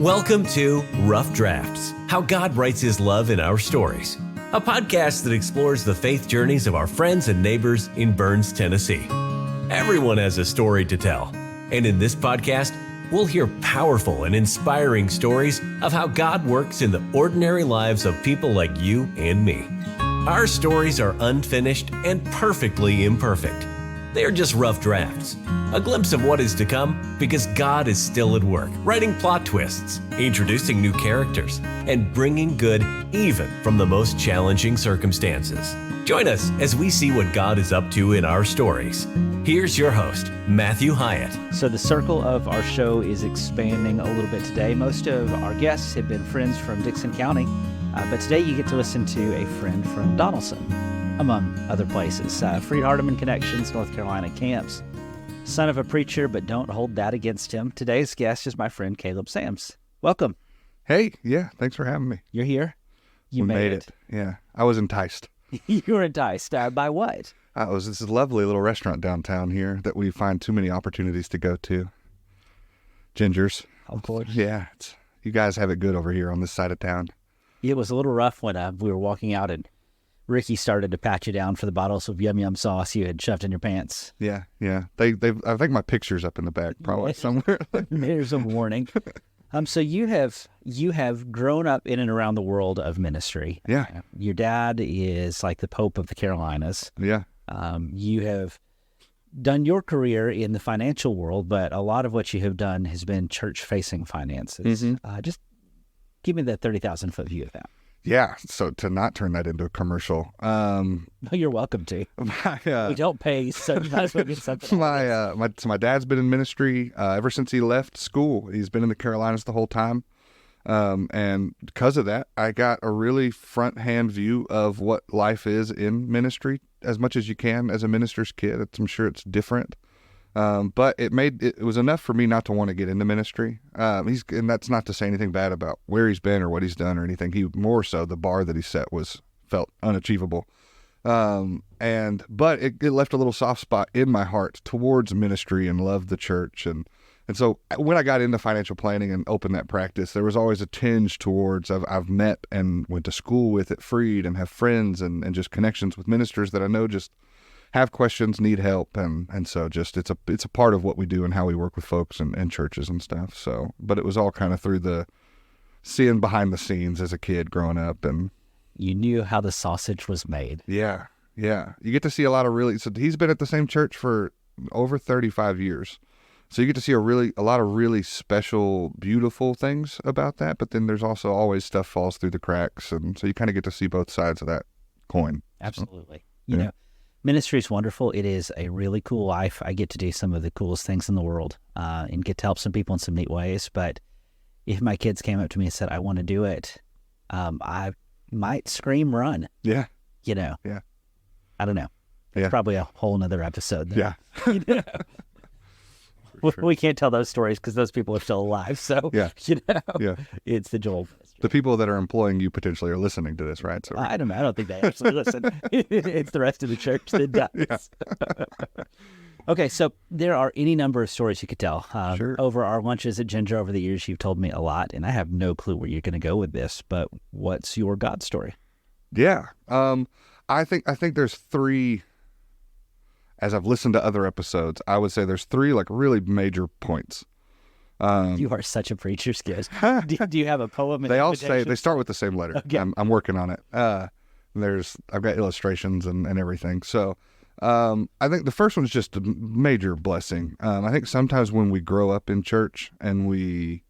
Welcome to Rough Drafts, How God Writes His Love in Our Stories, a podcast that explores the faith journeys of our friends and neighbors in Burns, Tennessee. Everyone has a story to tell, and in this podcast, we'll hear powerful and inspiring stories of how God works in the ordinary lives of people like you and me. Our stories are unfinished and perfectly imperfect. They are just rough drafts, a glimpse of what is to come because God is still at work, writing plot twists, introducing new characters, and bringing good even from the most challenging circumstances. Join us as we see what God is up to in our stories. Here's your host, Matthew Hyatt. So the circle of our show is expanding a little bit today. Most of our guests have been friends from Dickson County, but today you get to listen to a friend from Donelson, among other places. Freed Hardeman Connections, North Carolina camps. Son of a preacher, but don't hold that against him. Today's guest is my friend Caleb Sams. Welcome. Hey, yeah, thanks for having me. You're here. You we made it. Yeah, I was enticed. You were enticed. By what? This is a lovely little restaurant downtown here that we find too many opportunities to go to. Ginger's. Of course. Yeah, you guys have it good over here on this side of town. It was a little rough when we were walking out and Ricky started to pat you down for the bottles of Yum Yum sauce you had shoved in your pants. Yeah. I think my picture's up in the back probably somewhere. There's a warning. So you have grown up in and around the world of ministry. Yeah. Your dad is like the Pope of the Carolinas. Yeah. You have done your career in the financial world, but a lot of what you have done has been church-facing finances. Mm-hmm. Just give me that 30,000-foot view of that. Yeah, so to not turn that into a commercial. You're welcome to. We don't pay, so you might as well get something. My dad's been in ministry ever since he left school. He's been in the Carolinas the whole time. And because of that, I got a really front-hand view of what life is in ministry as much as you can as a minister's kid. I'm sure it's different. But it was enough for me not to want to get into ministry. And that's not to say anything bad about where he's been or what he's done or anything. More so the bar that he set felt unachievable. But it left a little soft spot in my heart towards ministry and loved the church. And so when I got into financial planning and opened that practice, there was always a tinge towards I've met and went to school with at Freed and have friends and just connections with ministers that I know just have questions, need help, and so just it's a part of what we do and how we work with folks and churches and stuff. So, but it was all kind of through the seeing behind the scenes as a kid growing up, and you knew how the sausage was made. Yeah. You get to see a lot of so he's been at the same church for over 35 years. So you get to see a lot of really special, beautiful things about that, but then there's also always stuff falls through the cracks, and so you kind of get to see both sides of that coin. Absolutely. So, you know, ministry is wonderful. It is a really cool life. I get to do some of the coolest things in the world and get to help some people in some neat ways. But if my kids came up to me and said, I want to do it, I might scream, run. Yeah. Yeah. I don't know. Yeah. Probably a whole nother episode. Yeah. Sure. We can't tell those stories because those people are still alive. So, it's the Joel. The people that are employing you potentially are listening to this, right? So I don't know. I don't think they actually listen. It's the rest of the church that does. Yeah. Okay, so there are any number of stories you could tell. Sure. Over our lunches at Ginger over the years, you've told me a lot, and I have no clue where you're going to go with this, but what's your God story? Yeah. I think there's three. As I've listened to other episodes, I would say there's three like really major points. You are such a preacher's kid. Do you have a poem? They all they start with the same letter. Okay. I'm working on it. I've got illustrations and everything. So I think the first one's just a major blessing. I think sometimes when we grow up in church and we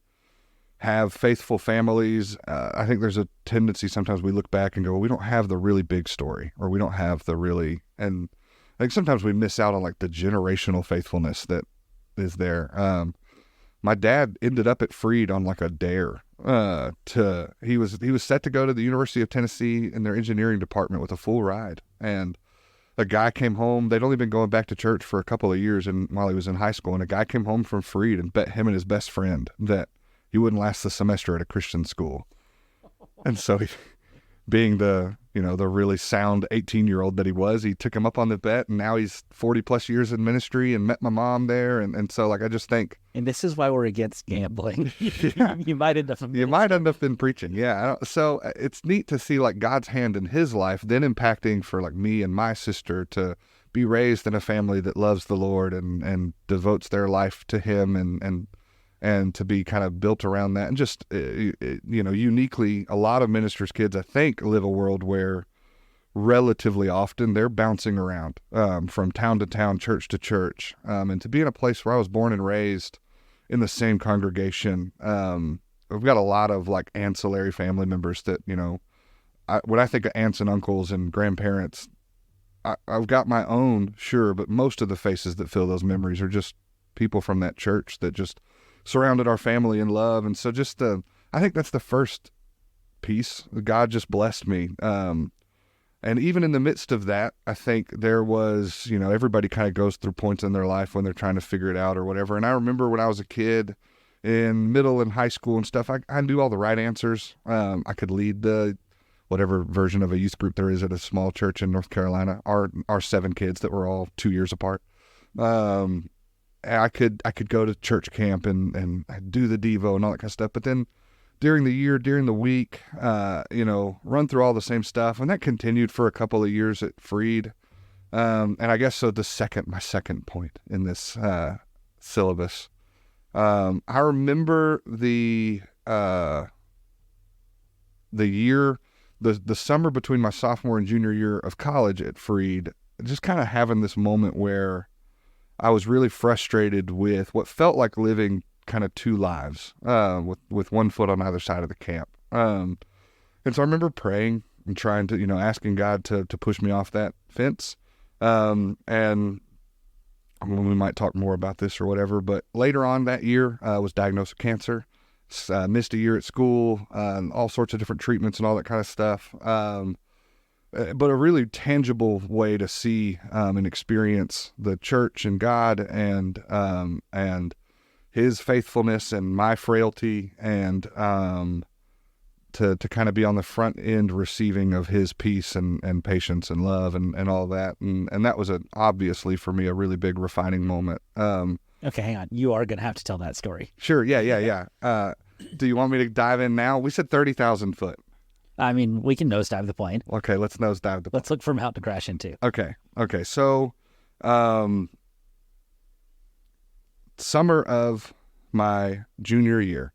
have faithful families, I think there's a tendency sometimes we look back and go, well, we don't have the really big story, or we don't have the really, and I think sometimes we miss out on like the generational faithfulness that is there. My dad ended up at Freed on like a dare. He was set to go to the University of Tennessee in their engineering department with a full ride, and a guy came home. They'd only been going back to church for a couple of years, and while he was in high school, and a guy came home from Freed and bet him and his best friend that he wouldn't last the semester at a Christian school. And so he, being the the really sound 18-year-old that he was. He took him up on the bet, and now he's 40 plus years in ministry and met my mom there. And so like, I just think. And this is why we're against gambling. Yeah. You might end up in preaching. Yeah. So it's neat to see like God's hand in his life, then impacting for like me and my sister to be raised in a family that loves the Lord and devotes their life to him and to be kind of built around that. And just, uniquely, a lot of ministers' kids, I think, live a world where relatively often they're bouncing around from town to town, church to church. And to be in a place where I was born and raised in the same congregation, we've got a lot of like ancillary family members that, when I think of aunts and uncles and grandparents, I've got my own, sure, but most of the faces that fill those memories are just people from that church that just surrounded our family in love. And so just I think that's the first piece. God just blessed me. And even in the midst of that, I think there was, everybody kind of goes through points in their life when they're trying to figure it out or whatever. And I remember when I was a kid in middle and high school and stuff, I knew all the right answers. I could lead the whatever version of a youth group there is at a small church in North Carolina, our 7 kids that were all 2 years apart. I could go to church camp and do the Devo and all that kind of stuff. But then during the year, during the week, run through all the same stuff. And that continued for a couple of years at Freed. And I guess so my second point in this syllabus. I remember the year, the summer between my sophomore and junior year of college at Freed, just kind of having this moment where I was really frustrated with what felt like living kind of 2 lives, with one foot on either side of the camp. And so I remember praying and trying to, asking God to push me off that fence. And we might talk more about this or whatever, but later on that year, I was diagnosed with cancer, missed a year at school, all sorts of different treatments and all that kind of stuff. But a really tangible way to see and experience the church and God and his faithfulness and my frailty, and to kind of be on the front end receiving of his peace and patience and love and all that. And that was obviously for me a really big refining moment. Okay, hang on. You are going to have to tell that story. Sure. Yeah. Do you want me to dive in now? We said 30,000 foot. I mean, we can nosedive the plane. Okay, let's nosedive the plane. Let's look for a mountain to crash into. Okay. So, summer of my junior year,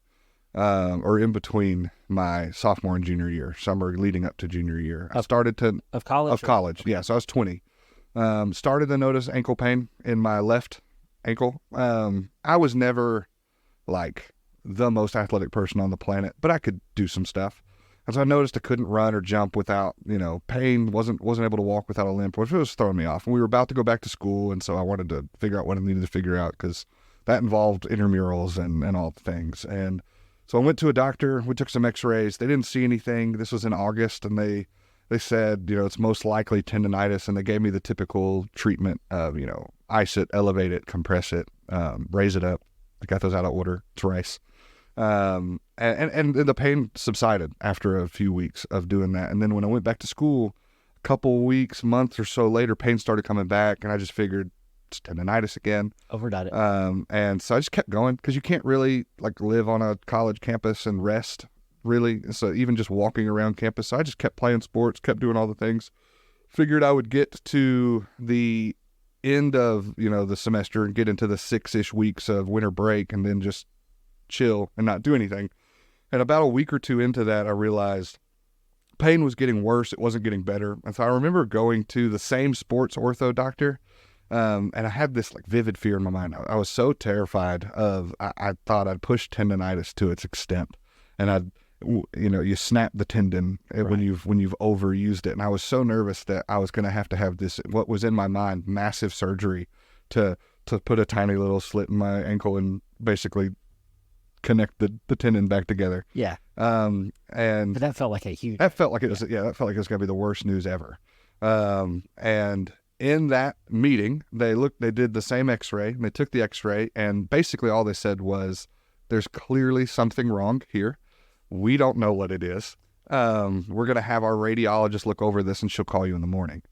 or in between my sophomore and junior year, summer leading up to junior year, I started to... Of college? Of college, yeah. So I was 20. Started to notice ankle pain in my left ankle. I was never, like, the most athletic person on the planet, but I could do some stuff. And so I noticed I couldn't run or jump without, pain, wasn't able to walk without a limp, which was throwing me off. And we were about to go back to school, and so I wanted to figure out what I needed to figure out, because that involved intramurals and all the things. And so I went to a doctor. We took some x-rays. They didn't see anything. This was in August, and they said, it's most likely tendonitis, and they gave me the typical treatment of, ice it, elevate it, compress it, raise it up. I got those out of order. It's rice. And the pain subsided after a few weeks of doing that. And then when I went back to school, a couple weeks, months or so later, pain started coming back, and I just figured it's tendonitis again. Overdone it. And so I just kept going, because you can't really live on a college campus and rest, really. So even just walking around campus, so I just kept playing sports, kept doing all the things. Figured I would get to the end of, the semester and get into the 6-ish weeks of winter break, and then just chill and not do anything. And about a week or two into that, I realized pain was getting worse. It wasn't getting better. And so I remember going to the same sports ortho doctor. And I had this vivid fear in my mind. I was so terrified I thought I'd pushed tendonitis to its extent, and you snap the tendon when you've overused it. And I was so nervous that I was going to have this, what was in my mind, massive surgery to put a tiny little slit in my ankle and basically connect the tendon back together. Yeah. But that felt like that felt like it was going to be the worst news ever. And in that meeting, they did the same x-ray, and they took the x-ray, and basically all they said was, there's clearly something wrong here. We don't know what it is. we're going to have our radiologist look over this and she'll call you in the morning.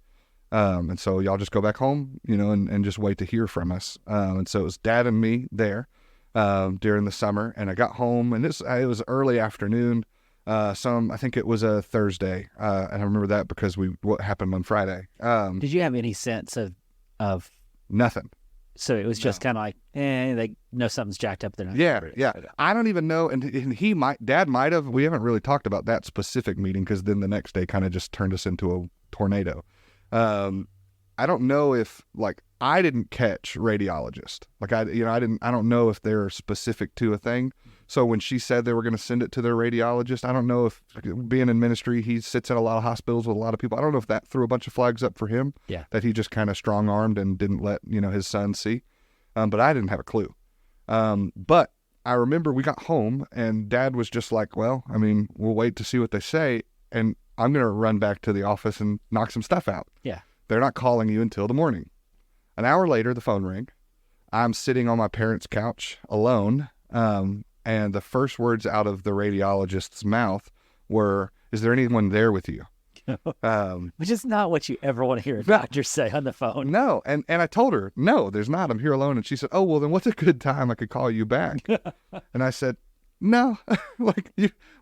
And so y'all just go back home, and just wait to hear from us. And so it was Dad and me there during the summer. And I got home, and it was early afternoon. I think it was a Thursday. And I remember that because what happened on Friday. Did you have any sense of Nothing. So it was just kind of like, they know something's jacked up there. Yeah. I don't even know. And Dad might have, we haven't really talked about that specific meeting because then the next day kind of just turned us into a tornado. I don't know if I didn't catch radiologist. I don't know if they're specific to a thing. So when she said they were going to send it to their radiologist, I don't know if, being in ministry, he sits in a lot of hospitals with a lot of people. I don't know if that threw a bunch of flags up for him. Yeah. That he just kind of strong-armed and didn't let, his son see. But I didn't have a clue. But I remember we got home and Dad was just like, well, we'll wait to see what they say. And I'm going to run back to the office and knock some stuff out. Yeah. They're not calling you until the morning. An hour later, the phone rang. I'm sitting on my parents' couch alone. And the first words out of the radiologist's mouth were, "Is there anyone there with you?" Which is not what you ever want to hear a doctor say on the phone. No. And I told her, no, there's not. I'm here alone. And she said, oh, well, then what's a good time I could call you back? And I said, no,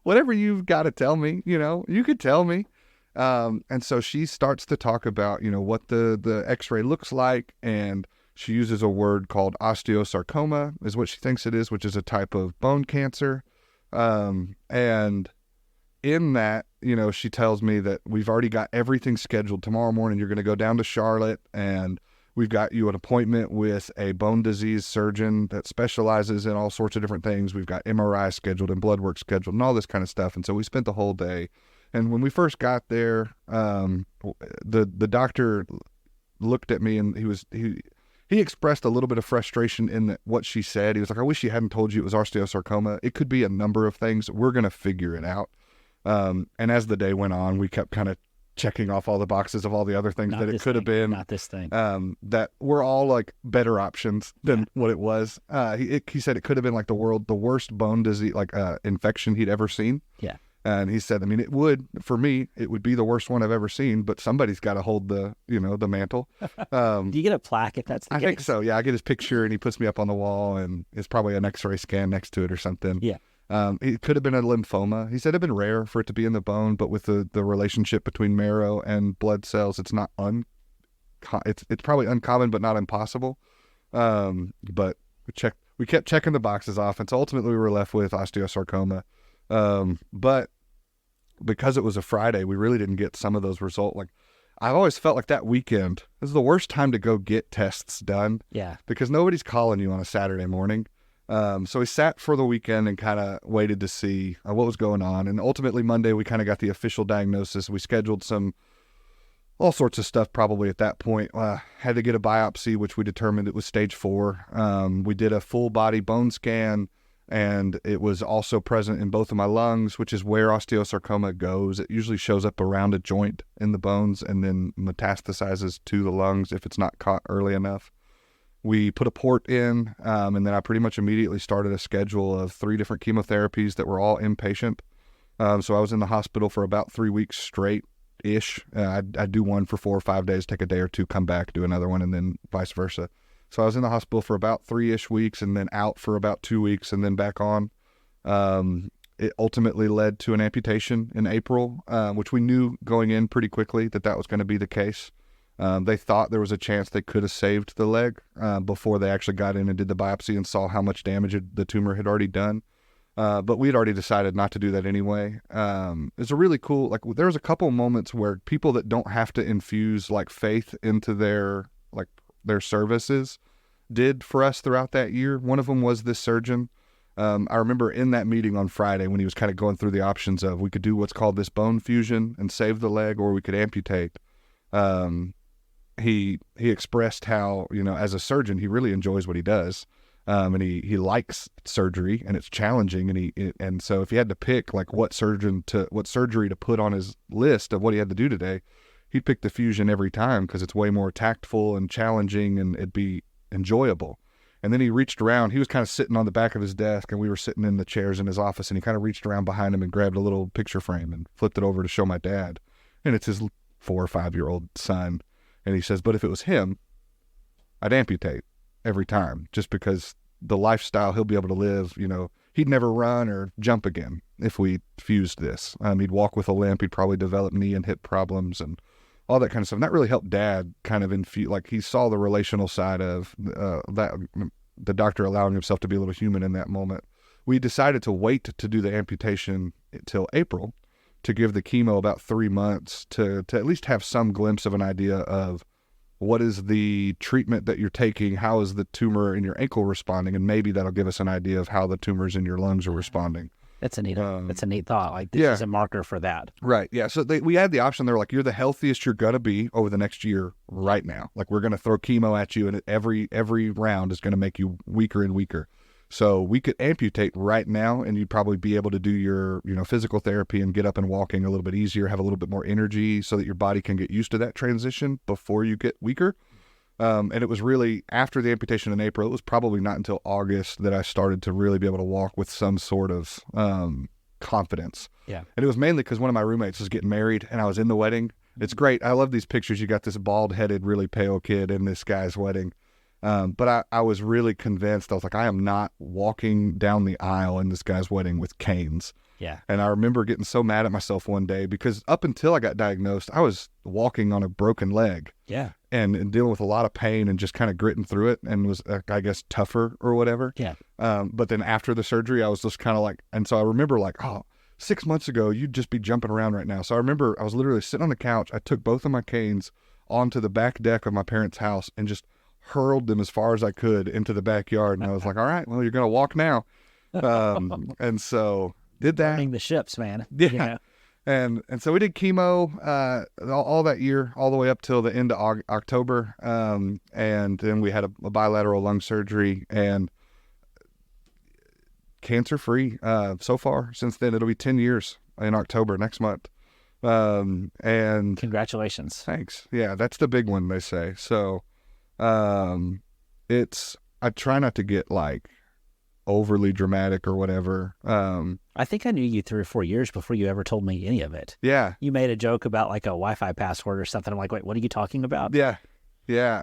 whatever you've got to tell me, you could tell me. And so she starts to talk about, what the x-ray looks like. And she uses a word called osteosarcoma is what she thinks it is, which is a type of bone cancer. And in that, she tells me that we've already got everything scheduled. Tomorrow morning, you're going to go down to Charlotte and we've got you an appointment with a bone disease surgeon that specializes in all sorts of different things. We've got MRI scheduled and blood work scheduled and all this kind of stuff. And so we spent the whole day. And when we first got there, the doctor looked at me and he expressed a little bit of frustration in what she said. He was like, I wish she hadn't told you it was osteosarcoma. It could be a number of things. We're going to figure it out. And as the day went on, we kept kind of checking off all the boxes of all the other things that it could have been. Not this thing. That were all better options than what it was. He said it could have been the worst bone disease, infection he'd ever seen. Yeah. And he said, it would, for me, it would be the worst one I've ever seen, but somebody's got to hold the mantle. Do you get a plaque if that's the case? I think so. Yeah. I get his picture and he puts me up on the wall and it's probably an x-ray scan next to it or something. Yeah. It could have been a lymphoma. He said it'd been rare for it to be in the bone, but with the relationship between marrow and blood cells, it's not it's probably uncommon, but not impossible. But we kept checking the boxes off. And so ultimately we were left with osteosarcoma. But because it was a Friday, we really didn't get some of those results. I've always felt like that weekend is the worst time to go get tests done. Yeah. Because nobody's calling you on a Saturday morning. So we sat for the weekend and kind of waited to see what was going on. And ultimately Monday, we kind of got the official diagnosis. We scheduled all sorts of stuff probably at that point. Had to get a biopsy, which we determined it was stage 4. We did a full body bone scan. And it was also present in both of my lungs, which is where osteosarcoma goes. It usually shows up around a joint in the bones and then metastasizes to the lungs if it's not caught early enough. We put a port in, and then I pretty much immediately started a schedule of 3 different chemotherapies that were all inpatient. So I was in the hospital for about 3 weeks straight-ish. I'd do one for 4 or 5 days, take a day or two, come back, do another one, and then vice versa. So I was in the hospital for about 3-ish weeks and then out for about 2 weeks and then back on. It ultimately led to an amputation in April, which we knew going in pretty quickly that was going to be the case. They thought there was a chance they could have saved the leg before they actually got in and did the biopsy and saw how much damage the tumor had already done. But we'd already decided not to do that anyway. It's a really cool, there was a couple moments where people that don't have to infuse faith into their services did for us throughout that year. One of them was this surgeon. I remember in that meeting on Friday when he was kind of going through the options of we could do what's called this bone fusion and save the leg, or we could amputate. He expressed how, as a surgeon, he really enjoys what he does. And he likes surgery and it's challenging. And so if he had to pick what surgery to put on his list of what he had to do today, he'd pick the fusion every time because it's way more tactful and challenging and it'd be enjoyable. And then he reached around. He was kind of sitting on the back of his desk, and we were sitting in the chairs in his office, and he kind of reached around behind him and grabbed a little picture frame and flipped it over to show my dad. And it's his 4 or 5-year-old son. And he says, but if it was him, I'd amputate every time, just because the lifestyle he'll be able to live, you know, he'd never run or jump again if we fused this. He'd walk with a limp. He'd probably develop knee and hip problems and all that kind of stuff. And that really helped Dad kind of like he saw the relational side of that, the doctor allowing himself to be a little human in that moment. We decided to wait to do the amputation until April, to give the chemo about 3 months to at least have some glimpse of an idea of what is the treatment that you're taking, how is the tumor in your ankle responding, and maybe that'll give us an idea of how the tumors in your lungs are responding. That's a neat thought. Like, this is a marker for that. Right. Yeah. So we had the option. They're like, you're the healthiest you're going to be over the next year right now. Like, we're going to throw chemo at you, and every round is going to make you weaker and weaker. So we could amputate right now, and you'd probably be able to do your, you know, physical therapy and get up and walking a little bit easier, have a little bit more energy so that your body can get used to that transition before you get weaker. And it was really after the amputation in April, it was probably not until August that I started to really be able to walk with some sort of confidence. Yeah. And it was mainly because one of my roommates was getting married and I was in the wedding. It's great. I love these pictures. You got this bald-headed, really pale kid in this guy's wedding. But I was really convinced. I was like, I am not walking down the aisle in this guy's wedding with canes. Yeah. And I remember getting so mad at myself one day because up until I got diagnosed, I was walking on a broken leg. Yeah. And dealing with a lot of pain and just kind of gritting through it, and was, I guess, tougher or whatever. Yeah. But then after the surgery, I was just kind of like, and so I remember like, 6 months ago, you'd just be jumping around right now. So I remember I was literally sitting on the couch. I took both of my canes onto the back deck of my parents' house and just hurled them as far as I could into the backyard. And I was like, all right, well, you're going to walk now. And so did that. Burning the ships, man. Yeah. You know? And so we did chemo all that year, all the way up till the end of October. And then we had a bilateral lung surgery, and cancer-free so far since then. It'll be 10 years in October next month. And Congratulations. Thanks. Yeah, that's the big one, they say. So I try not to get like overly dramatic or whatever. I think I knew you 3 or 4 years before you ever told me any of it. Yeah. You made a joke about like a Wi-Fi password or something. I'm like, wait, what are you talking about? Yeah. Yeah.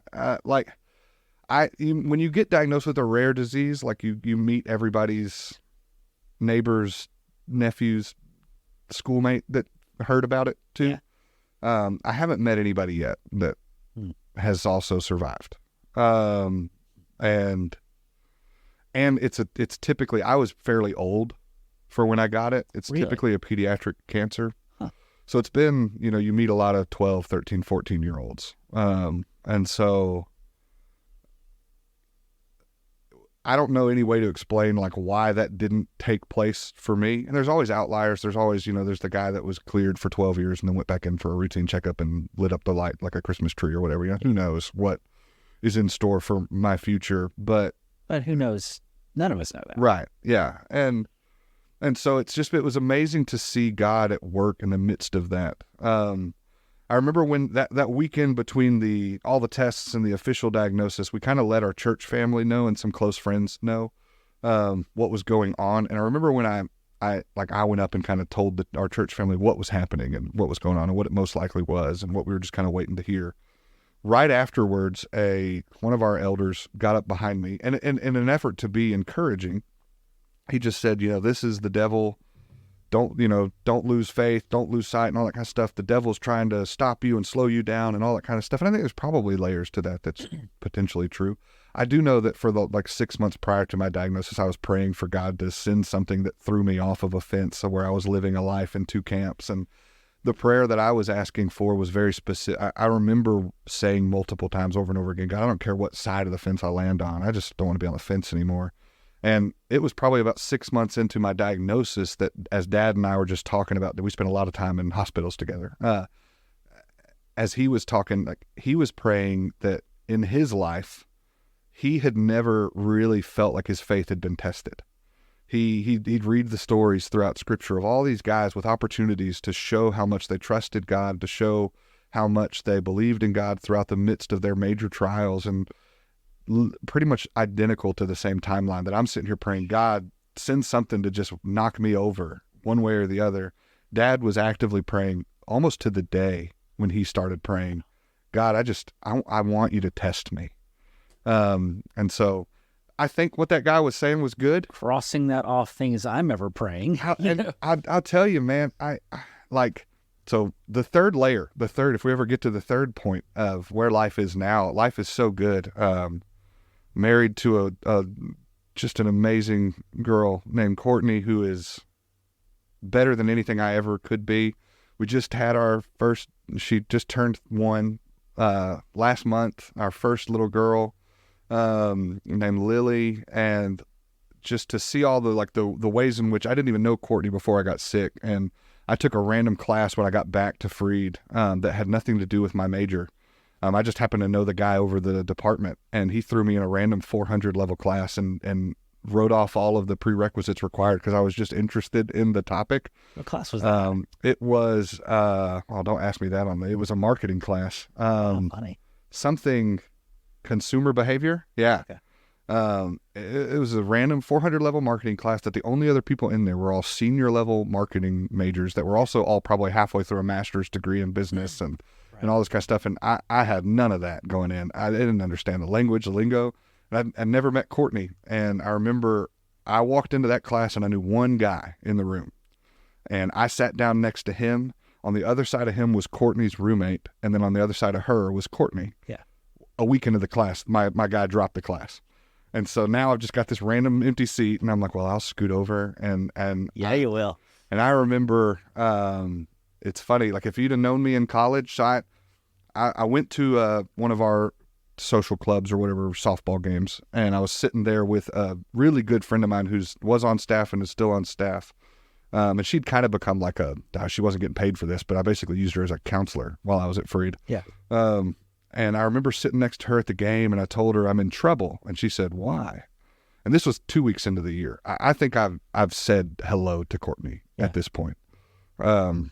When you get diagnosed with a rare disease, like you meet everybody's neighbor's nephew's schoolmate that heard about it too. Yeah. I haven't met anybody yet that has also survived. And it's typically, I was fairly old for when I got it. It's Really? typically a pediatric cancer. Huh. So it's been, you meet a lot of 12, 13, 14-year-olds. And so I don't know any way to explain like why that didn't take place for me. And there's always outliers. There's always, there's the guy that was cleared for 12 years and then went back in for a routine checkup and lit up the light like a Christmas tree or whatever. Who knows what is in store for my future, but who knows? None of us know that. right. Yeah. And so it was amazing to see God at work in the midst of that. I remember when that weekend between all the tests and the official diagnosis, we kind of let our church family know and some close friends know what was going on. And I remember when I went up and kind of told our church family what was happening and what was going on and what it most likely was and what we were just kind of waiting to hear. Right afterwards, one of our elders got up behind me, and in an effort to be encouraging, he just said, this is the devil. Don't lose faith, don't lose sight, and all that kind of stuff. The devil's trying to stop you and slow you down and all that kind of stuff. And I think there's probably layers to that that's potentially true. I do know that for the 6 months prior to my diagnosis, I was praying for God to send something that threw me off of a fence where I was living a life in 2 camps. And the prayer that I was asking for was very specific. I remember saying multiple times over and over again, God, I don't care what side of the fence I land on. I just don't want to be on the fence anymore. And it was probably about 6 months into my diagnosis that, as Dad and I were just talking about, that we spent a lot of time in hospitals together. As he was talking, he was praying that in his life, he had never really felt like his faith had been tested. He'd read the stories throughout Scripture of all these guys with opportunities to show how much they trusted God, to show how much they believed in God throughout the midst of their major trials. And pretty much identical to the same timeline that I'm sitting here praying, God, send something to just knock me over one way or the other. Dad was actively praying almost to the day when he started praying, God, I want you to test me. And so I think what that guy was saying was good. Crossing that off things I'm ever praying. I'll tell you, man, so the third layer, if we ever get to the third point of where life is now, life is so good. Married to just an amazing girl named Courtney, who is better than anything I ever could be. We just had she just turned 1 last month, our first little girl named Lily, and just to see all the ways in which I didn't even know Courtney before I got sick, and I took a random class when I got back to Freed that had nothing to do with my major. I just happened to know the guy over the department, and he threw me in a random 400 level class and wrote off all of the prerequisites required because I was just interested in the topic. What class was that? It was, don't ask me that it was a marketing class. Funny. Something consumer behavior. Yeah. Okay. It was a random 400 level marketing class that the only other people in there were all senior level marketing majors that were also all probably halfway through a master's degree in business and all this kind of stuff. And I had none of that going in. I didn't understand the language, the lingo, and I'd never met Courtney. And I remember I walked into that class and I knew one guy in the room, and I sat down next to him. On the other side of him was Courtney's roommate. And then on the other side of her was Courtney. Yeah. A week into the class, my guy dropped the class. And so now I've just got this random empty seat, and I'm like, well, I'll scoot over. And yeah, you will. And I remember, it's funny, like if you'd have known me in college, so I went to one of our social clubs or whatever, softball games, and I was sitting there with a really good friend of mine who was on staff and is still on staff. And she'd kind of become like she wasn't getting paid for this, but I basically used her as a counselor while I was at Freed. Yeah. And I remember sitting next to her at the game, and I told her I'm in trouble. And she said, why? And this was 2 weeks into the year. I think I've said hello to Courtney at this point. And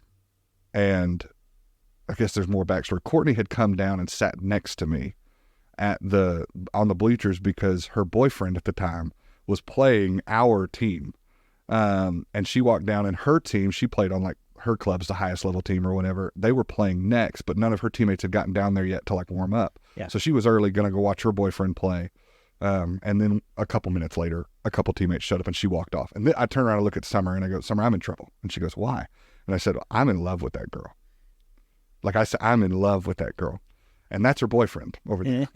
I guess there's more backstory. Courtney had come down and sat next to me on the bleachers because her boyfriend at the time was playing our team. And she walked down, and her team, she played on like her club's the highest level team or whatever. They were playing next, but none of her teammates had gotten down there yet to like warm up. Yeah. So she was early going to go watch her boyfriend play. And then a couple minutes later, a couple teammates showed up and she walked off. And then I turn around and look at Summer and I go, Summer, I'm in trouble. And she goes, why? And I said, I'm in love with that girl. Like I said, I'm in love with that girl. And that's her boyfriend over there.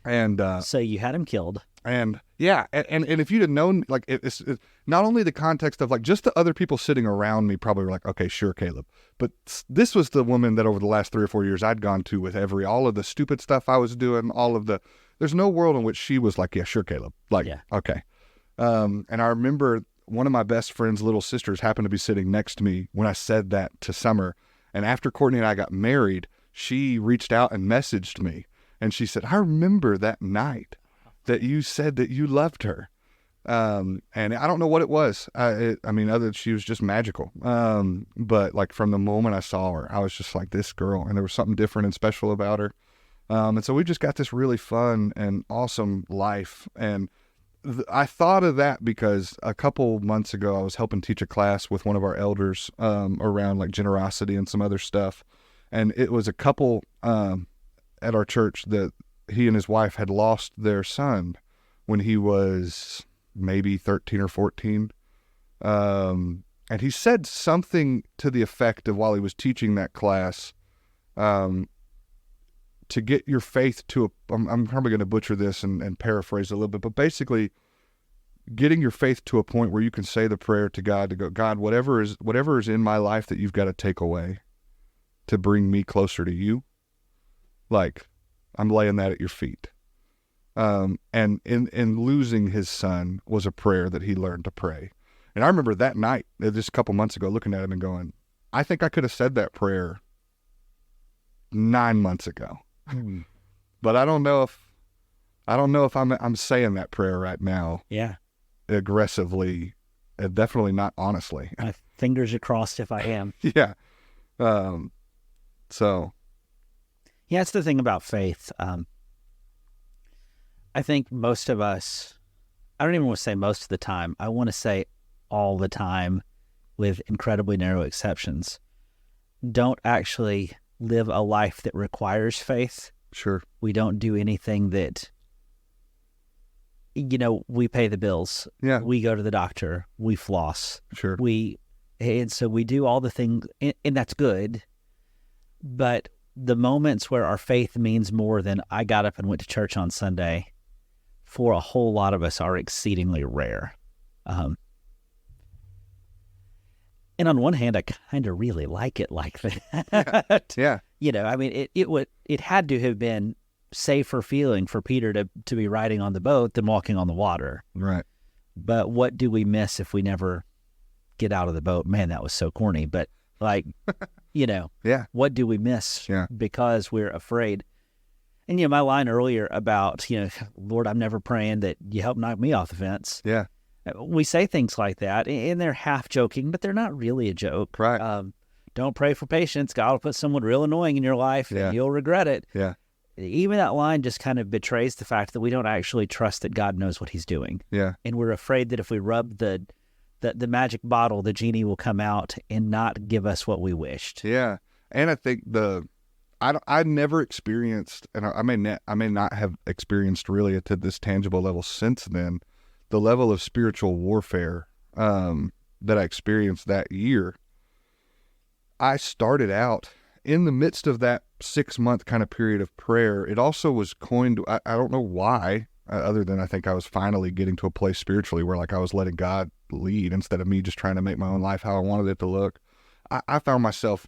And so you had him killed. And yeah, and if you'd have known, like it's not only the context of like just the other people sitting around me probably were like, okay, sure, Caleb. But this was the woman that over the last 3 or 4 years I'd gone to with all of the stupid stuff I was doing, there's no world in which she was like, yeah, sure, Caleb. Like, yeah. Okay. And I remember one of my best friend's little sisters happened to be sitting next to me when I said that to Summer. And after Courtney and I got married, she reached out and messaged me. And she said, I remember that night that you said that you loved her. And I don't know what it was. Other than she was just magical. But like from the moment I saw her, I was just like this girl, and there was something different and special about her. And so we just got this really fun and awesome life. And I thought of that because a couple months ago, I was helping teach a class with one of our elders, around like generosity and some other stuff. And it was a couple, at our church that he and his wife had lost their son when he was maybe 13 or 14. And he said something to the effect of, while he was teaching that class, to get your faith to I'm probably going to butcher this and paraphrase a little bit, but basically getting your faith to a point where you can say the prayer to God to go, God, whatever is in my life that you've got to take away to bring me closer to you, like I'm laying that at your feet. And in losing his son was a prayer that he learned to pray. And I remember that night, just a couple months ago, looking at him and going, I think I could have said that prayer 9 months ago. But I don't know if I'm saying that prayer right now. Yeah. Aggressively, definitely not honestly. My fingers are crossed if I am. Yeah. So. Yeah, it's the thing about faith. I think most of us, I don't even want to say most of the time, I want to say all the time, with incredibly narrow exceptions, don't actually live a life that requires faith. Sure. We don't do anything that, we pay the bills. Yeah. We go to the doctor. We floss. Sure. And so we do all the things, and that's good. But the moments where our faith means more than I got up and went to church on Sunday, for a whole lot of us, are exceedingly rare. And on one hand, I kind of really like it like that. Yeah. It had to have been safer feeling for Peter to be riding on the boat than walking on the water. Right. But what do we miss if we never get out of the boat? Man, that was so corny. But Yeah. what do we miss because we're afraid? And, my line earlier about, Lord, I'm never praying that you help knock me off the fence. Yeah. We say things like that, and they're half joking, but they're not really a joke. Right. Don't pray for patience. God will put someone real annoying in your life, and you'll regret it. Yeah. Even that line just kind of betrays the fact that we don't actually trust that God knows what he's doing. Yeah. And we're afraid that if we rub the magic bottle, the genie will come out and not give us what we wished. Yeah. And I think I never experienced, and I may not have experienced really to this tangible level since then, the level of spiritual warfare that I experienced that year. I started out in the midst of that 6-month kind of period of prayer. It also was coined, I don't know why, other than I think I was finally getting to a place spiritually where I was letting God lead instead of me just trying to make my own life how I wanted it to look. I found myself,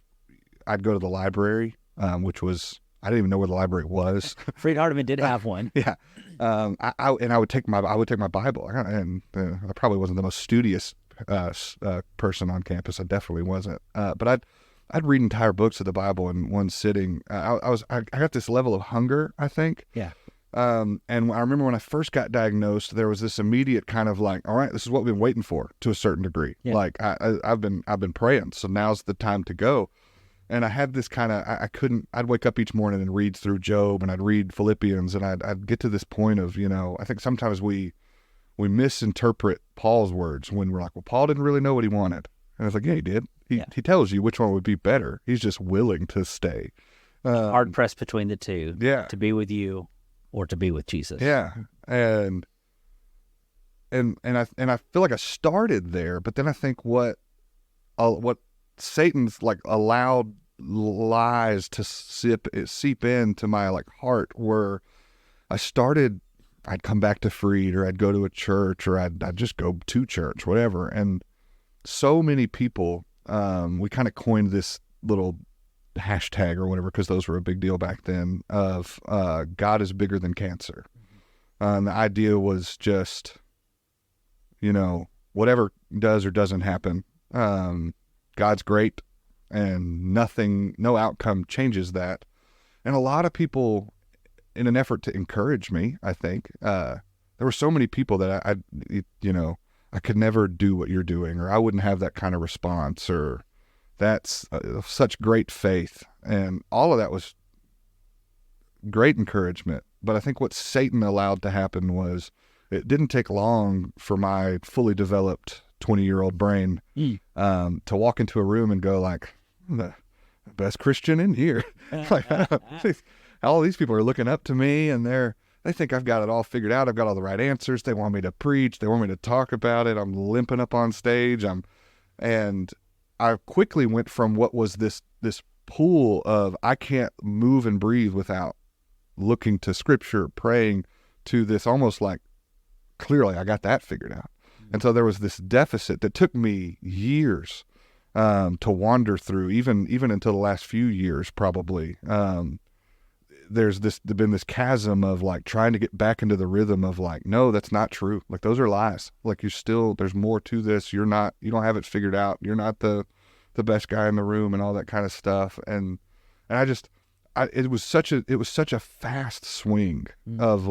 I'd go to the library, which was, I didn't even know where the library was. Freed Hardeman did have one. Yeah. I would take my Bible, and I probably wasn't the most studious person on campus. I definitely wasn't. But I'd read entire books of the Bible in one sitting. I got this level of hunger, I think. Yeah. And I remember when I first got diagnosed, there was this immediate kind of all right, this is what we've been waiting for to a certain degree. Yeah. I've been praying, so now's the time to go. And I had this kind of, I'd wake up each morning and read through Job, and I'd read Philippians, and I'd get to this point of, I think sometimes we misinterpret Paul's words when we're like, well, Paul didn't really know what he wanted. And it's like, yeah, he did. He tells you which one would be better. He's just willing to stay. Hard pressed between the two. Yeah. To be with you or to be with Jesus. Yeah. And I feel like I started there, but then I think what Satan's allowed lies to seep into my heart, where I'd come back to Freed, or I'd go to a church, or I'd just go to church, whatever. And so many people, we kind of coined this little hashtag or whatever, because those were a big deal back then, of God is bigger than cancer. The idea was just, whatever does or doesn't happen, God's great, and no outcome changes that. And a lot of people, in an effort to encourage me, I think, there were so many people that I could never do what you're doing, or I wouldn't have that kind of response, or that's such great faith. And all of that was great encouragement. But I think what Satan allowed to happen was, it didn't take long for my fully developed 20-year-old brain to walk into a room and go I'm the best Christian in here. All these people are looking up to me, and they think I've got it all figured out. I've got all the right answers. They want me to preach. They want me to talk about it. I'm limping up on stage. And I quickly went from what was this pool of I can't move and breathe without looking to Scripture, praying, to this almost clearly I got that figured out. And so there was this deficit that took me years to wander through, even until the last few years, probably. There's been this chasm of trying to get back into the rhythm of no, that's not true. Those are lies. There's more to this. You don't have it figured out. You're not the best guy in the room, and all that kind of stuff. And it was such a fast swing of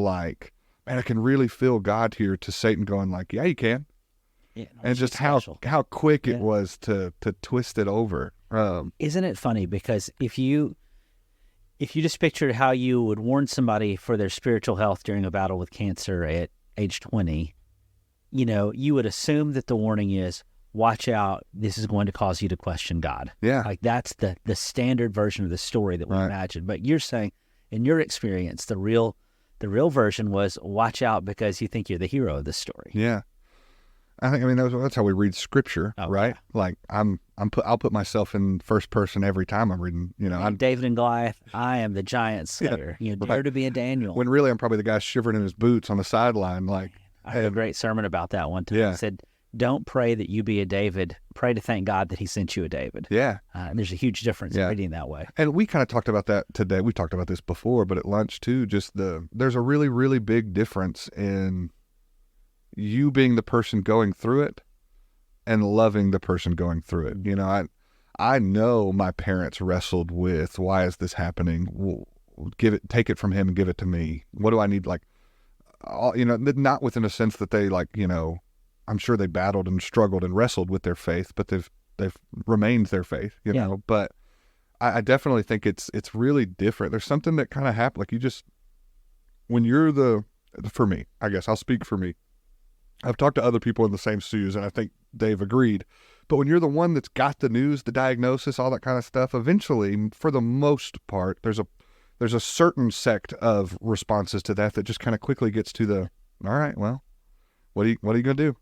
man, I can really feel God here, to Satan going yeah, you can. Yeah, no, and just how quick it was to twist it over. Isn't it funny? Because if you If you just pictured how you would warn somebody for their spiritual health during a battle with cancer at age 20, you would assume that the warning is, watch out, this is going to cause you to question God. Yeah. Like that's the standard version of the story that we imagine. But you're saying, in your experience, the real version was, watch out because you think you're the hero of the story. Yeah. I mean, that's how we read scripture, right? Yeah. Like I'll put myself in first person every time I'm reading, I'm David and Goliath. I am the giant slayer. Dare to be a Daniel. When really I'm probably the guy shivering in his boots on the sideline. Like, I heard a great sermon about that one time. Yeah. It said, don't pray that you be a David. Pray to thank God that he sent you a David. Yeah. And there's a huge difference in reading that way. And we kind of talked about that today. We talked about this before, but at lunch too, there's a really, really big difference in you being the person going through it and loving the person going through it. I know my parents wrestled with, why is this happening? Take it from him and give it to me. What do I need? Like, not within a sense that they I'm sure they battled and struggled and wrestled with their faith, but they've remained their faith, but I definitely think it's really different. There's something that kind of happened. Like when you're for me, I guess I'll speak for me. I've talked to other people in the same shoes, and I think they've agreed. But when you're the one that's got the news, the diagnosis, all that kind of stuff, eventually, for the most part, there's a certain sect of responses to that just kind of quickly gets to the, all right, well, what are you going to do?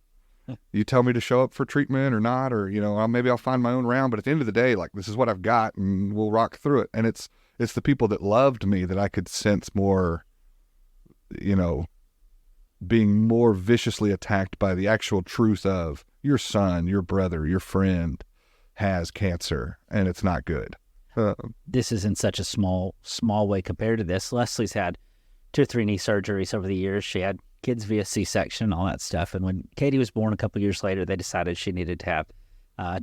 You tell me to show up for treatment or not, or, maybe I'll find my own round. But at the end of the day, like, this is what I've got and we'll rock through it. And it's the people that loved me that I could sense more, being more viciously attacked by the actual truth of your son, your brother, your friend has cancer and it's not good. This is in such a small way compared to this. Leslie's had 2 or 3 knee surgeries over the years. She had kids via C-section, all that stuff. And when Katie was born a couple years later, they decided she needed to have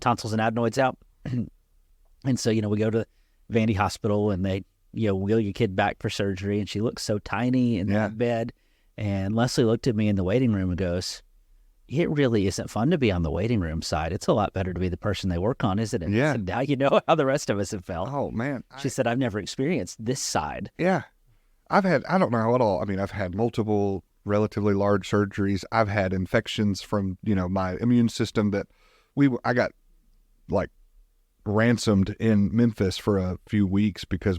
tonsils and adenoids out. And so, we go to Vandy Hospital and they, wheel your kid back for surgery. And she looks so tiny in that bed. And Leslie looked at me in the waiting room and goes, it really isn't fun to be on the waiting room side. It's a lot better to be the person they work on, isn't it? Yeah. And now you know how the rest of us have felt. Oh, man. She said, I've never experienced this side. Yeah. I don't know how at all. I mean, I've had multiple relatively large surgeries. I've had infections from, my immune system that I got like ransomed in Memphis for a few weeks because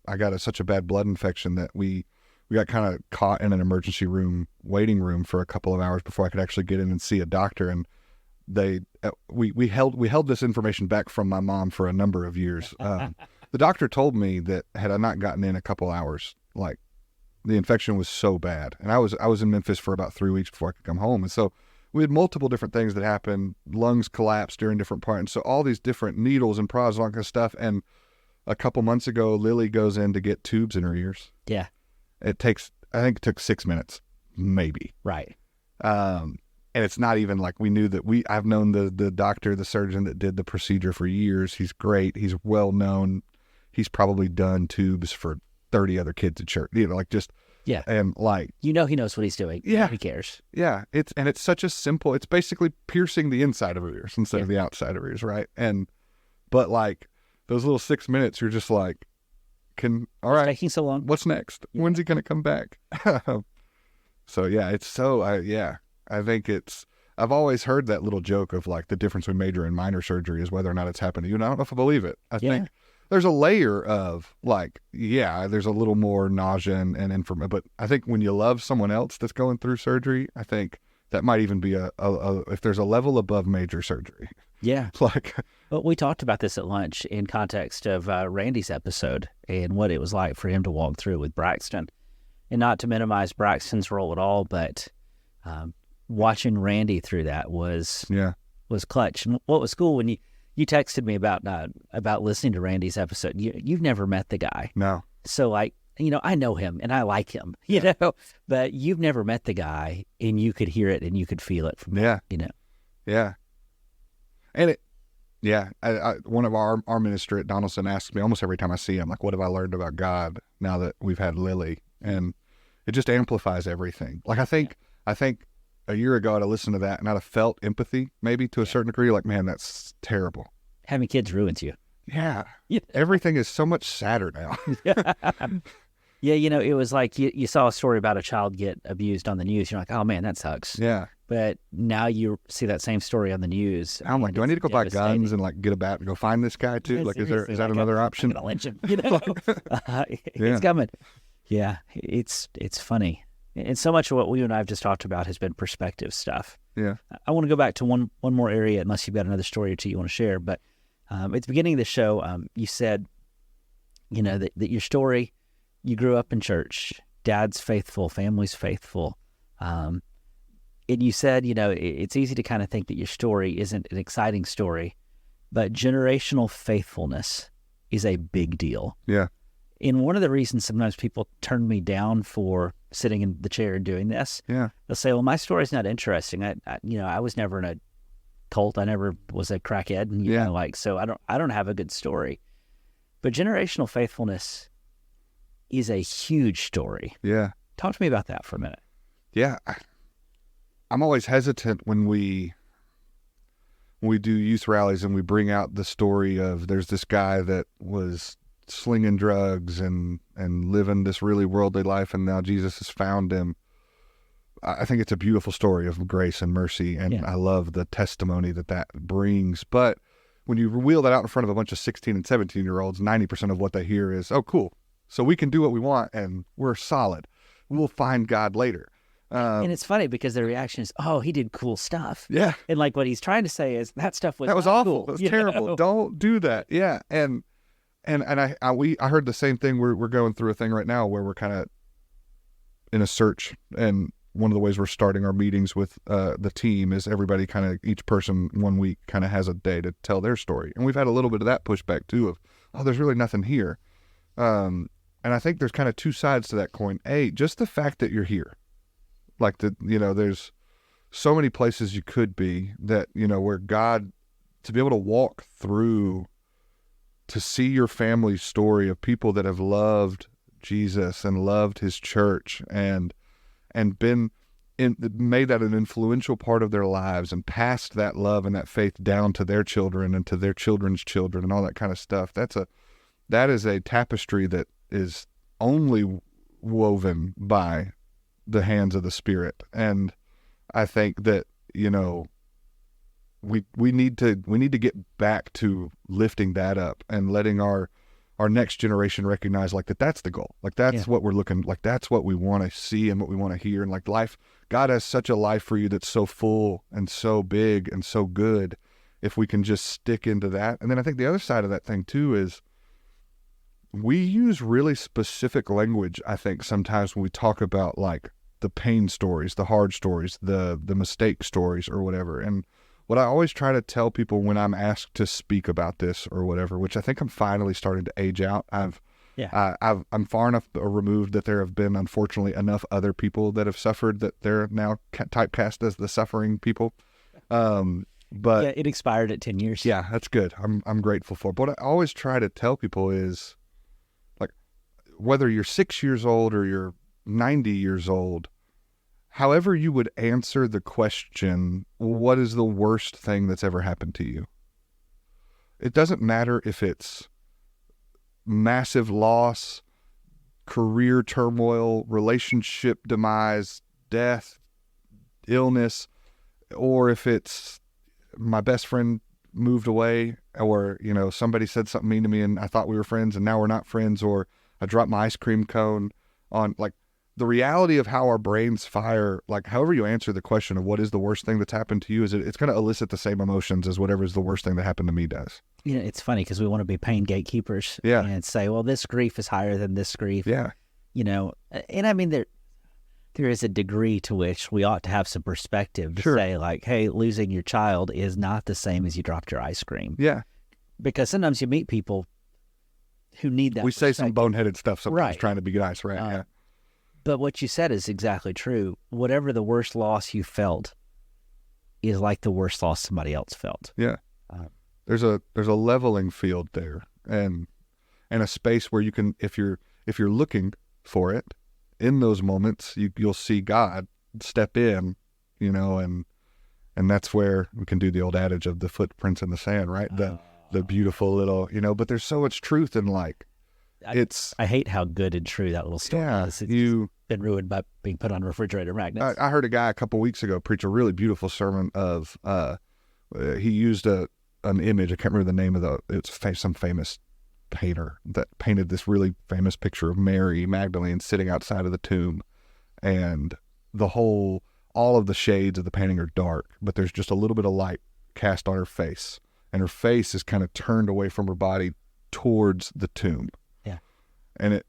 I got such a bad blood infection that we got kind of caught in an emergency room, waiting room for a couple of hours before I could actually get in and see a doctor. And we held this information back from my mom for a number of years. The doctor told me that had I not gotten in a couple hours, like the infection was so bad. And I was in Memphis for about 3 weeks before I could come home. And so we had multiple different things that happened. Lungs collapsed during different parts. And so all these different needles and prods and all that kind of stuff. And a couple months ago, Lily goes in to get tubes in her ears. Yeah. I think it took 6 minutes, maybe. Right. And it's not even like we knew that I've known the doctor, the surgeon that did the procedure for years. He's great. He's well known. He's probably done tubes for 30 other kids at church, Yeah. And like, he knows what he's doing. Yeah. He cares. Yeah. It's such a simple, it's basically piercing the inside of her ears instead of the outside of her ears. Right. But like those little 6 minutes, you're just like, all right, taking so long. What's next? Yeah. When's he going to come back? So yeah, I think I've always heard that little joke of like the difference between major and minor surgery is whether or not it's happened to you. And I don't know if I believe it. I think there's a layer of like, there's a little more nausea and information, but I think when you love someone else that's going through surgery, I think that might even be if there's a level above major surgery. Yeah. Like, well, we talked about this at lunch in context of Randy's episode and what it was like for him to walk through with Braxton. And not to minimize Braxton's role at all, but watching Randy through that was clutch. And what was cool when you texted me about listening to Randy's episode, you've never met the guy. No. So like, I know him and I like him, but you've never met the guy and you could hear it and you could feel it from Yeah. Yeah. And one of our minister at Donaldson asks me almost every time I see him, like, what have I learned about God now that we've had Lily? And it just amplifies everything. Like, I think a year ago I'd have listened to that and I'd have felt empathy maybe to a certain degree. Like, man, that's terrible. Having kids ruins you. Yeah. Yeah. Everything is so much sadder now. Yeah, it was like you saw a story about a child get abused on the news. You're like, oh man, that sucks. Yeah. But now you see that same story on the news. I'm like, and do I need to go it's buy guns devastating. and like get a bat and go find this guy too? Yeah, Like, is seriously, that like, another I'm option? gonna lynch him. Yeah. It's coming. Yeah, it's funny, and so much of what we and I have just talked about has been perspective stuff. Yeah. I want to go back to one more area, unless you've got another story or two you want to share. But at the beginning of the show, you said, that your story, you grew up in church, dad's faithful, family's faithful. And you said, it's easy to kind of think that your story isn't an exciting story, but generational faithfulness is a big deal. Yeah. And one of the reasons sometimes people turn me down for sitting in the chair and doing this, Yeah. they'll say, well, my story's not interesting. I was never in a cult. I never was a crackhead. And, so I don't have a good story. But generational faithfulness is a huge story. Yeah. Talk to me about that for a minute. Yeah. I'm always hesitant when we do youth rallies and we bring out the story of there's this guy that was slinging drugs and living this really worldly life, and now Jesus has found him. I think it's a beautiful story of grace and mercy, and I love the testimony that brings. But when you wheel that out in front of a bunch of 16 and 17-year-olds, 90% of what they hear is, oh, cool. So we can do what we want, and we're solid. We'll find God later. And it's funny because their reaction is, oh, he did cool stuff. Yeah. And like what he's trying to say is that stuff was awful. Cool, It was terrible. Don't do that. Yeah. And I heard the same thing. We're going through a thing right now where we're kind of in a search, and one of the ways we're starting our meetings with the team is everybody kind of, each person 1 week kind of has a day to tell their story. And we've had a little bit of that pushback too of, oh, there's really nothing here. And I think there's kind of two sides to that coin. Just the fact that you're here. Like there's so many places you could be that, where God, to be able to walk through, to see your family's story of people that have loved Jesus and loved his church and made that an influential part of their lives and passed that love and that faith down to their children and to their children's children and all that kind of stuff. That is a tapestry that is only woven by the hands of the Spirit. And I think that, we need to get back to lifting that up and letting our next generation recognize that's the goal. That's what we're looking, that's what we want to see and what we want to hear. And life, God has such a life for you that's so full and so big and so good, if we can just stick into that. And then I think the other side of that thing too is we use really specific language, I think, sometimes when we talk about the pain stories, the hard stories, the mistake stories or whatever. And what I always try to tell people when I'm asked to speak about this or whatever, which I think I'm finally starting to age out. I'm far enough removed that there have been, unfortunately, enough other people that have suffered that they're now typecast as the suffering people. But it expired at 10 years. Yeah, that's good. I'm grateful for it. But what I always try to tell people is, whether you're 6 years old or you're 90 years old, however you would answer the question, what is the worst thing that's ever happened to you? It doesn't matter if it's massive loss, career turmoil, relationship demise, death, illness, or if it's my best friend moved away, or, somebody said something mean to me and I thought we were friends and now we're not friends, or I dropped my ice cream cone on, the reality of how our brains fire, however you answer the question of what is the worst thing that's happened to you, it's going to elicit the same emotions as whatever is the worst thing that happened to me does. It's funny because we want to be pain gatekeepers and say, well, this grief is higher than this grief. Yeah. And I mean, there is a degree to which we ought to have some perspective to say hey, losing your child is not the same as you dropped your ice cream. Yeah. Because sometimes you meet people who need that. We say some boneheaded stuff sometimes trying to be nice, right? Yeah. But what you said is exactly true. Whatever the worst loss you felt is like the worst loss somebody else felt. Yeah. There's a leveling field there, and a space where you can, if you're looking for it, in those moments, you'll see God step in, and that's where we can do the old adage of the footprints in the sand, right? the beautiful little, but there's so much truth in I hate how good and true that little story is. It's been ruined by being put on refrigerator magnets. I heard a guy a couple weeks ago preach a really beautiful sermon of, he used an image. I can't remember the name of it's some famous painter that painted this really famous picture of Mary Magdalene sitting outside of the tomb, and all of the shades of the painting are dark, but there's just a little bit of light cast on her face, and her face is kind of turned away from her body towards the tomb. Yeah. And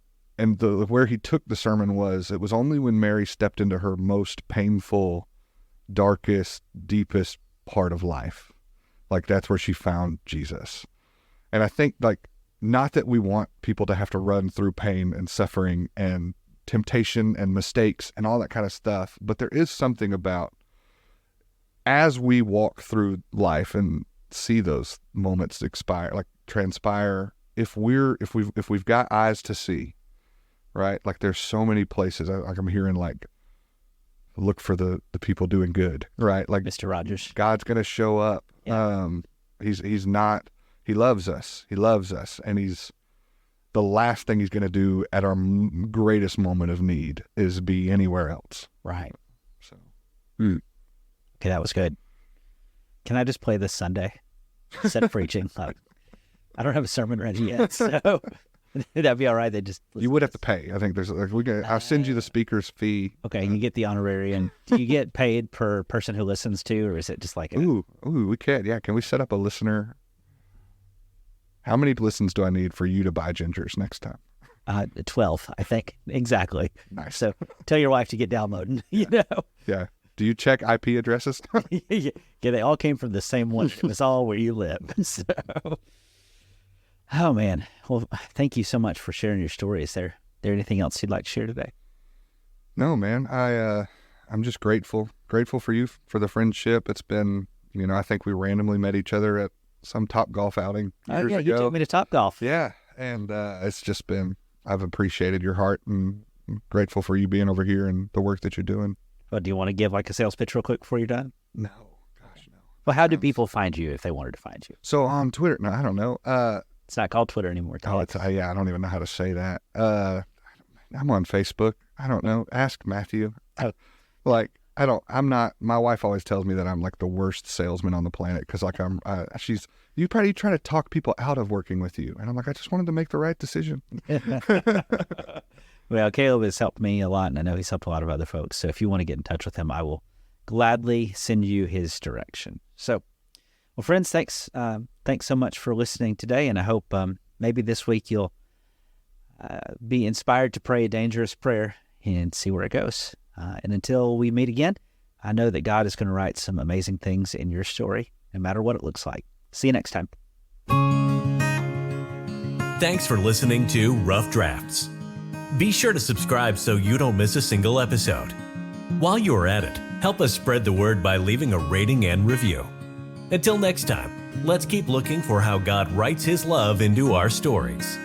where he took the sermon it was only when Mary stepped into her most painful, darkest, deepest part of life, that's where she found Jesus. And I think not that we want people to have to run through pain and suffering and temptation and mistakes and all that kind of stuff, but there is something about, as we walk through life and see those moments transpire, if we've got eyes to see, right? There's so many places I'm hearing look for the people doing good, right? Mr. Rogers, God's going to show up. Yeah. He loves us, and the last thing he's going to do at our greatest moment of need is be anywhere else. Right. So, Okay, that was good. Can I just play this Sunday? Set preaching. I don't have a sermon ready yet, so that'd be all right. You would have to pay. I think I'll send you the speaker's fee. Okay, you get the honorarium. Do you get paid per person who listens to, or is it just Ooh, we could. Yeah, can we set up a listener? How many listens do I need for you to buy Gingers next time? 12, I think. Exactly. Nice. So tell your wife to get downloading, Yeah. Do you check IP addresses? Yeah, they all came from the same one. It was all where you live. So, oh, man. Well, thank you so much for sharing your story. Is there anything else you'd like to share today? No, man. I'm just grateful for you, for the friendship. It's been, I think we randomly met each other at some Top Golf outing years ago. You took me to Top Golf. Yeah, and it's just been, I've appreciated your heart and grateful for you being over here and the work that you're doing. Well, do you want to give a sales pitch real quick before you're done? No, gosh, no. Well, how do people find you if they wanted to find you? So on Twitter, no, I don't know. It's not called Twitter anymore. I don't even know how to say that. I'm on Facebook. I don't know. Ask Matthew. Oh. My wife always tells me that I'm the worst salesman on the planet because you probably trying to talk people out of working with you. And I'm I just wanted to make the right decision. Well, Caleb has helped me a lot, and I know he's helped a lot of other folks. So if you want to get in touch with him, I will gladly send you his direction. So, well, friends, thanks so much for listening today, and I hope maybe this week you'll be inspired to pray a dangerous prayer and see where it goes. And until we meet again, I know that God is going to write some amazing things in your story, no matter what it looks like. See you next time. Thanks for listening to Rough Drafts. Be sure to subscribe so you don't miss a single episode. While you are at it, help us spread the word by leaving a rating and review. Until next time, let's keep looking for how God writes His love into our stories.